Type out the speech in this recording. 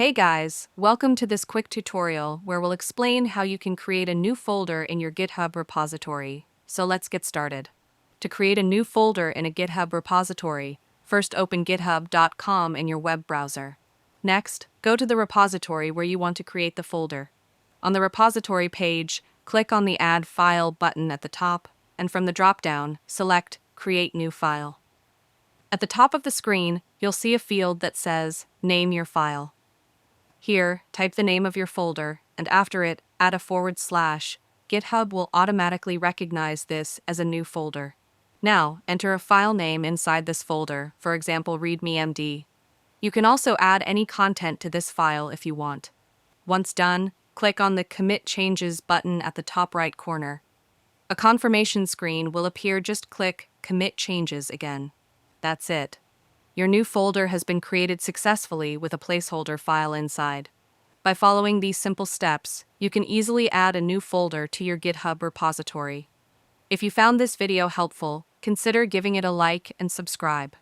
Hey guys, welcome to this quick tutorial where we'll explain how you can create a new folder in your GitHub repository. So let's get started. To create a new folder in a GitHub repository, first open github.com in your web browser. Next, go to the repository where you want to create the folder. On the repository page, click on the Add File button at the top, and from the drop-down, select Create New File. At the top of the screen, you'll see a field that says Name Your File. Here, type the name of your folder, and after it, add a /. GitHub will automatically recognize this as a new folder. Now, enter a file name inside this folder, for example readme.md. You can also add any content to this file if you want. Once done, click on the Commit Changes button at the top right corner. A confirmation screen will appear. Just click Commit Changes again. That's it. Your new folder has been created successfully with a placeholder file inside. By following these simple steps, you can easily add a new folder to your GitHub repository. If you found this video helpful, consider giving it a like and subscribe.